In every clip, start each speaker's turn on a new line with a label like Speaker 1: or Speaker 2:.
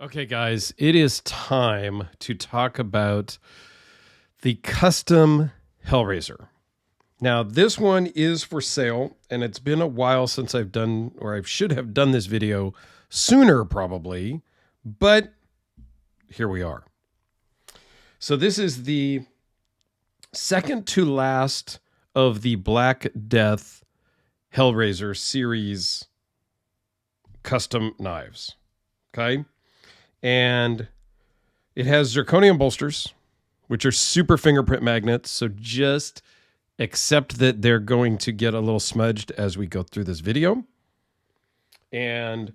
Speaker 1: Okay, guys, it is time to talk about the custom Hellraiser. Now, this one is for sale, and it's been a while since I've done, or I should have done this video sooner probably, but here we are. So this is the second to last of the Black Death Hellraiser series custom knives. Okay? And it has zirconium bolsters, which are super fingerprint magnets. So just accept that they're going to get a little smudged as we go through this video. And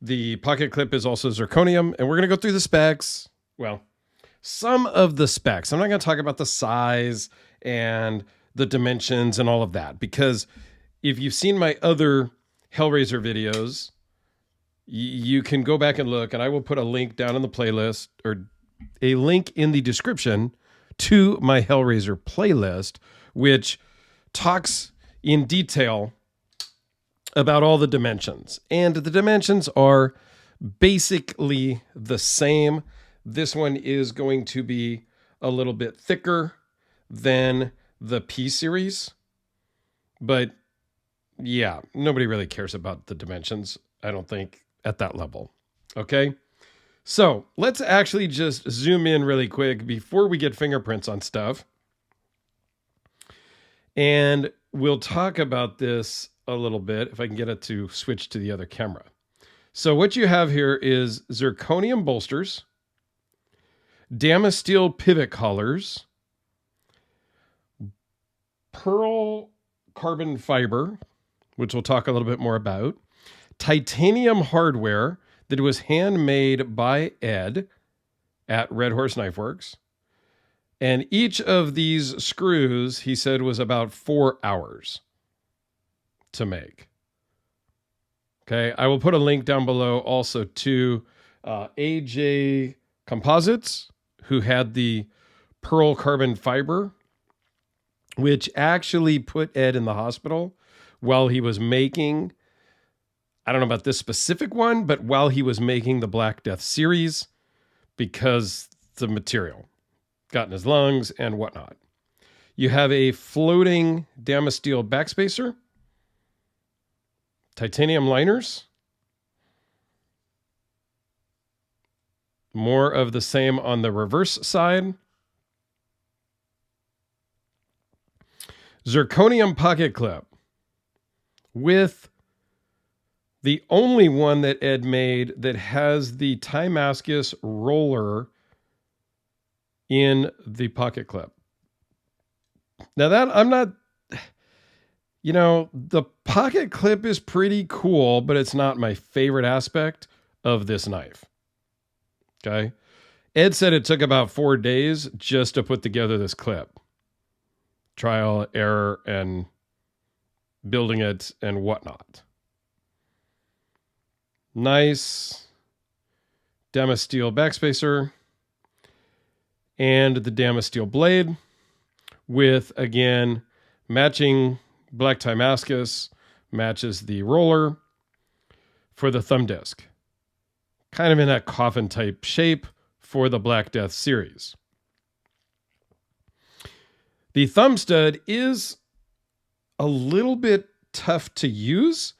Speaker 1: the pocket clip is also zirconium. And we're going to go through the specs. Well, some of the specs. I'm not going to talk about the size and the dimensions and all of that. Because if you've seen my other Hellraiser videos, you can go back and look, and I will put a link down in the playlist or a link in the description to my Hellraiser playlist, which talks in detail about all the dimensions. And the dimensions are basically the same. This one is going to be a little bit thicker than the P series, but yeah, nobody really cares about the dimensions, I don't think, at that level. Okay. So let's actually just zoom in really quick before we get fingerprints on stuff. And we'll talk about this a little bit if I can get it to switch to the other camera. So what you have here is zirconium bolsters, Damasteel pivot collars, pearl carbon fiber, which we'll talk a little bit more about, titanium hardware that was handmade by Ed at Red Horse Knife Works. And each of these screws, he said, was about 4 hours to make. Okay, I will put a link down below also to AJ Composites, who had the pearl carbon fiber, which actually put Ed in the hospital while he was making, I don't know about this specific one, but while he was making the Black Death series, because the material got in his lungs and whatnot. You have a floating Damasteel backspacer, titanium liners, more of the same on the reverse side, zirconium pocket clip with the only one that Ed made that has the Timascus roller in the pocket clip. Now that I'm not, the pocket clip is pretty cool, but it's not my favorite aspect of this knife. Okay. Ed said it took about 4 days just to put together this clip. Trial, error, and building it and whatnot. Nice Damasteel backspacer and the Damasteel blade with, again, matching black Timascus, matches the roller for the thumb disc. Kind of in that coffin type shape for the Black Death series. The thumb stud is a little bit tough to use,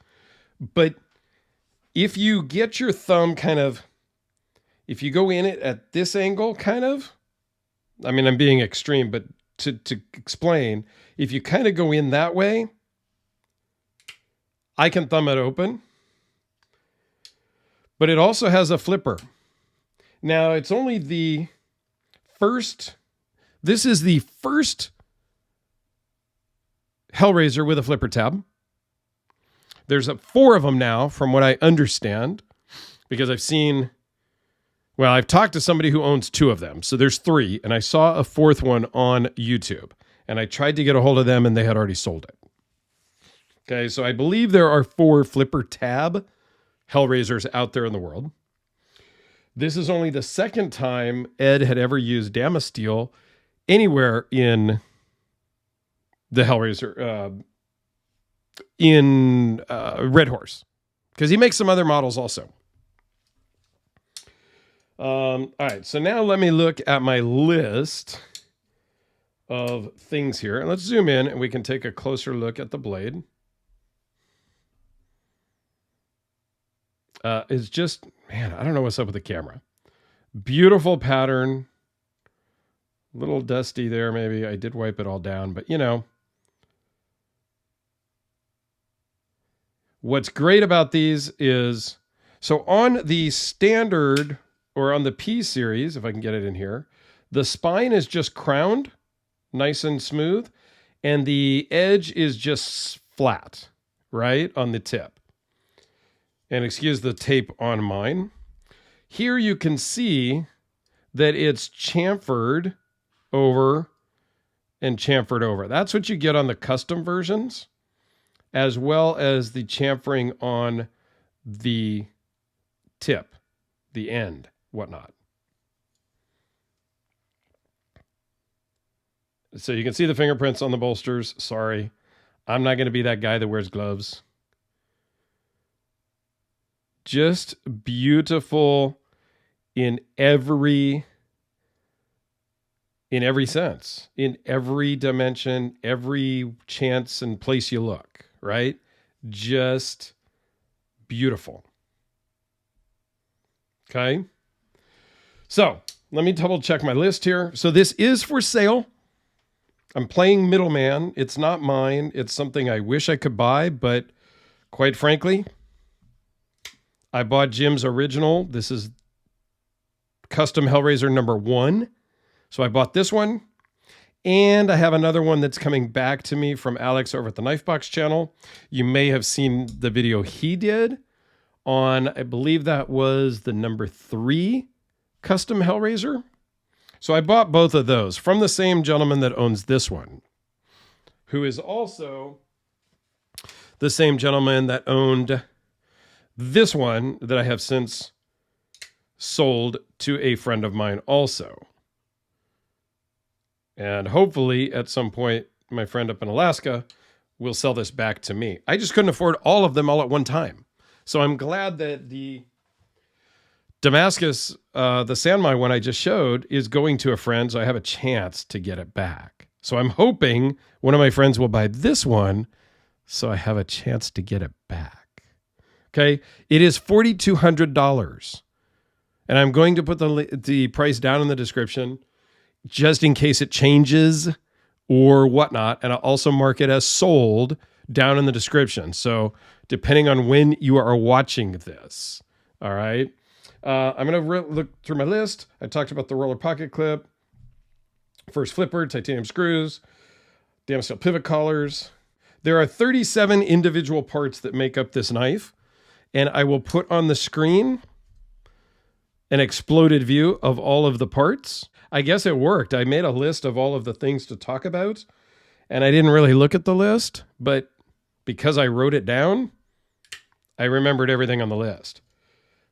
Speaker 1: but if you get your thumb if you go in it at this angle, I'm being extreme, but to explain, if you kind of go in that way, I can thumb it open, but it also has a flipper. Now, it's only this is the first Hellraiser with a flipper tab. There's 4 of them now, from what I understand, because I've talked to somebody who owns 2 of them. So there's 3, and I saw a 4th one on YouTube, and I tried to get a hold of them, and they had already sold it. Okay, so I believe there are 4 flipper tab Hellraisers out there in the world. This is only the second time Ed had ever used Damasteel anywhere in the Hellraiser, in Red Horse, because he makes some other models also. All right, so now let me look at my list of things here. And let's zoom in and we can take a closer look at the blade. It's just, man, I don't know what's up with the camera. Beautiful pattern. A little dusty there, maybe. I did wipe it all down, but you know. What's great about these is, so on the standard, or on the P series, if I can get it in here, the spine is just crowned, nice and smooth, and the edge is just flat, right, on the tip. And excuse the tape on mine. Here you can see that it's chamfered over and chamfered over. That's what you get on the custom versions, as well as the chamfering on the tip, the end, whatnot. So you can see the fingerprints on the bolsters. Sorry, I'm not going to be that guy that wears gloves. Just beautiful in every sense, in every dimension, every chance and place you look, right? Just beautiful. Okay. So let me double check my list here. So this is for sale. I'm playing middleman. It's not mine. It's something I wish I could buy, but quite frankly, I bought Jim's original. This is custom Hellraiser number 1. So I bought this one. And I have another one that's coming back to me from Alex over at the Knifebox channel. You may have seen the video he did on, I believe that was the number 3 custom Hellraiser. So I bought both of those from the same gentleman that owns this one, who is also the same gentleman that owned this one that I have since sold to a friend of mine also. And hopefully at some point, my friend up in Alaska will sell this back to me. I just couldn't afford all of them all at one time. So I'm glad that the Damascus, the Sandmine one I just showed, is going to a friend, so I have a chance to get it back. So I'm hoping one of my friends will buy this one, so I have a chance to get it back. Okay, it is $4,200. And I'm going to put the price down in the description just in case it changes or whatnot. And I'll also mark it as sold down in the description. So depending on when you are watching this, all right. I'm going to look through my list. I talked about the roller pocket clip, first flipper, titanium screws, damn steel pivot collars. There are 37 individual parts that make up this knife. And I will put on the screen an exploded view of all of the parts. I guess it worked. I made a list of all of the things to talk about, and I didn't really look at the list, but because I wrote it down, I remembered everything on the list.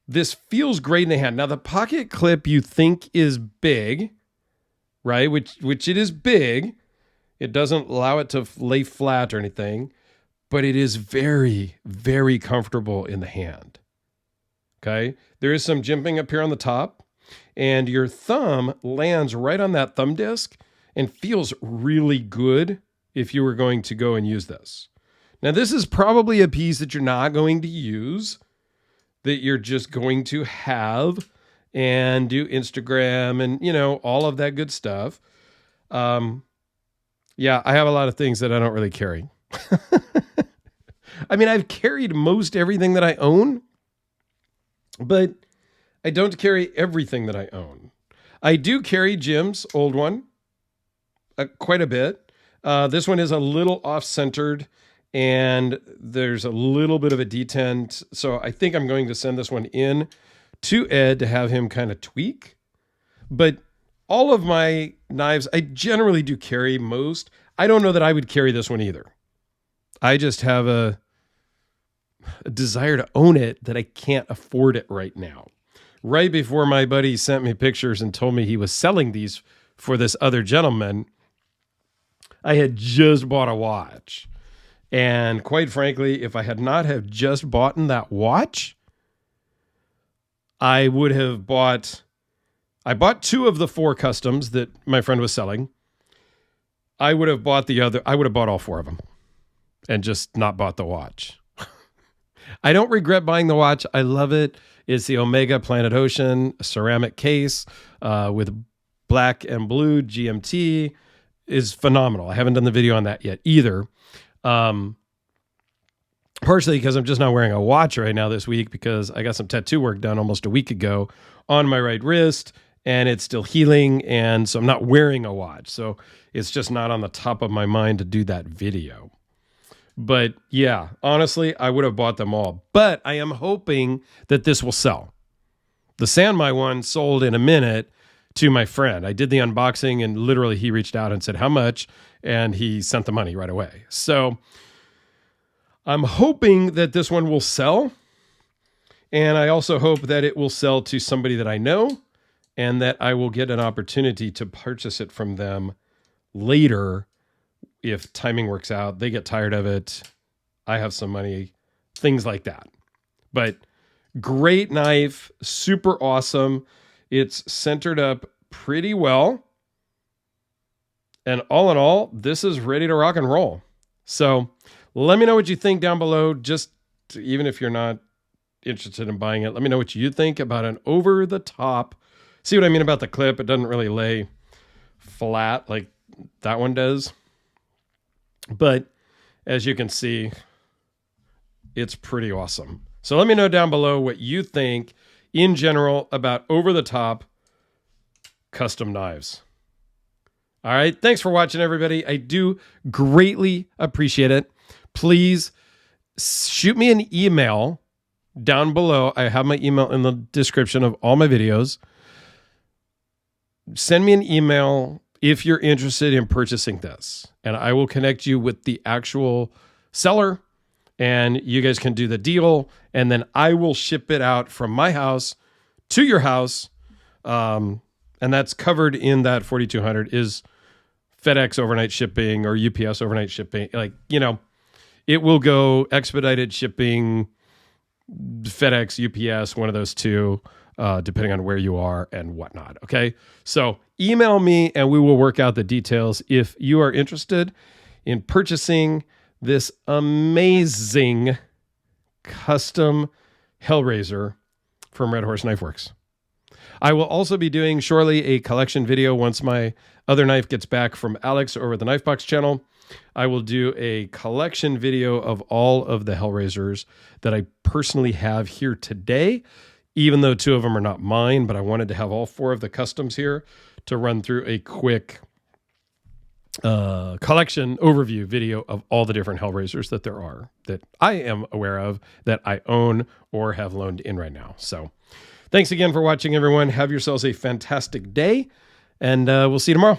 Speaker 1: This feels great in the hand. Now, the pocket clip you think is big, right? Which it is big. It doesn't allow it to lay flat or anything, but it is very, very comfortable in the hand. Okay. There is some jimping up here on the top, and your thumb lands right on that thumb disc and feels really good if you were going to go and use this. Now, this is probably a piece that you're not going to use, that you're just going to have and do Instagram and, you know, all of that good stuff. Yeah, I have a lot of things that I don't really carry. I mean, I've carried most everything that I own, but I don't carry everything that I own. I do carry Jim's old one quite a bit. This one is a little off-centered, and there's a little bit of a detent. So I think I'm going to send this one in to Ed to have him kind of tweak. But all of my knives, I generally do carry most. I don't know that I would carry this one either. I just have a desire to own it that I can't afford it right now. Right before my buddy sent me pictures and told me he was selling these for this other gentleman, I had just bought a watch. And quite frankly, if I had not have just bought that watch, I would have bought I bought 2 of the 4 customs that my friend was selling. I would have bought all 4 of them and just not bought the watch. I don't regret buying the watch. I love it. It's the Omega Planet Ocean ceramic case with black and blue GMT. Is phenomenal. I haven't done the video on that yet either. Partially because I'm just not wearing a watch right now this week because I got some tattoo work done almost a week ago on my right wrist and it's still healing. And so I'm not wearing a watch. So it's just not on the top of my mind to do that video. But yeah, honestly, I would have bought them all. But I am hoping that this will sell. The Sanmai one sold in a minute to my friend. I did the unboxing and literally he reached out and said how much, and he sent the money right away. So I'm hoping that this one will sell. And I also hope that it will sell to somebody that I know and that I will get an opportunity to purchase it from them later if timing works out. They get tired of it. I have some money, things like that. But great knife, super awesome. It's centered up pretty well. And all in all, this is ready to rock and roll. So let me know what you think down below. Just even if you're not interested in buying it, let me know what you think about an over the top. See what I mean about the clip? It doesn't really lay flat like that one does. But as you can see, it's pretty awesome. So let me know down below what you think in general about over the top custom knives. All right. Thanks for watching, everybody. I do greatly appreciate it. Please shoot me an email down below. I have my email in the description of all my videos. Send me an email if you're interested in purchasing this, and I will connect you with the actual seller and you guys can do the deal. And then I will ship it out from my house to your house. And that's covered in that 4,200 is FedEx overnight shipping or UPS overnight shipping. Like, you know, it will go expedited shipping, FedEx, UPS, one of those two, depending on where you are and whatnot. Okay. So email me and we will work out the details if you are interested in purchasing this amazing custom Hellraiser from Red Horse Knife Works. I will also be doing shortly a collection video once my other knife gets back from Alex over at the Knife Box channel. I will do a collection video of all of the Hellraisers that I personally have here today, even though 2 of them are not mine, but I wanted to have all 4 of the customs here to run through a quick collection overview video of all the different Hellraisers that there are that I am aware of that I own or have loaned in right now. So thanks again for watching, everyone. Have yourselves a fantastic day, and we'll see you tomorrow.